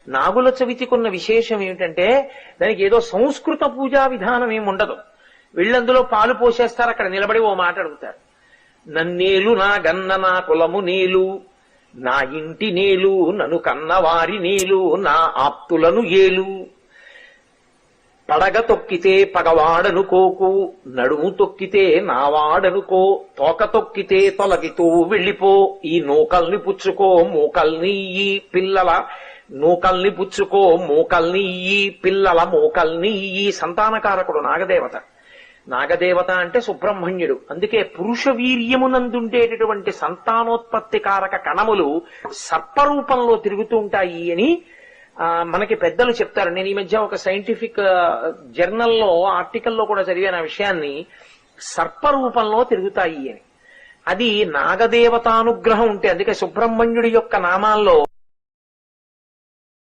నాగుల చవితికున్న విశేషం ఏమిటంటే దానికి ఏదో సంస్కృత పూజా విధానం ఏమి ఉండదు. వీళ్ళందులో పాలు పోసేస్తారు, అక్కడ నిలబడి ఓ మాట అడుగుతారు. నన్నేలు నా గన్న నా కులము నేలు, నా ఇంటి నేలు, నన్ను కన్నవారి నేలు, నా ఆప్తులను ఏలు. పడగ తొక్కితే పగవాడనుకోకు, నడుము తొక్కితే నావాడనుకో, తోక తొక్కితే తొలగితూ వెళ్ళిపో, ఈ నూకల్ని పుచ్చుకో మూకల్ని ఈ పిల్లల నూకల్ని పుచ్చుకో మూకల్ని ఈ పిల్లల మూకల్ని ఈ. సంతానకారకుడు నాగదేవత. నాగదేవత అంటే సుబ్రహ్మణ్యుడు. అందుకే పురుష వీర్యమునందుండేటటువంటి సంతానోత్పత్తి కారక కణములు సర్పరూపంలో తిరుగుతూ ఉంటాయి అని మనకి పెద్దలు చెప్తారు. నేను ఈ మధ్య ఒక సైంటిఫిక్ జర్నల్లో ఆర్టికల్లో కూడా చదివాను ఆ విషయాన్ని. సర్పరూపంలో తిరుగుతాయి అని. అది నాగదేవతానుగ్రహం ఉంటే, అందుకే సుబ్రహ్మణ్యుడి యొక్క నామాల్లో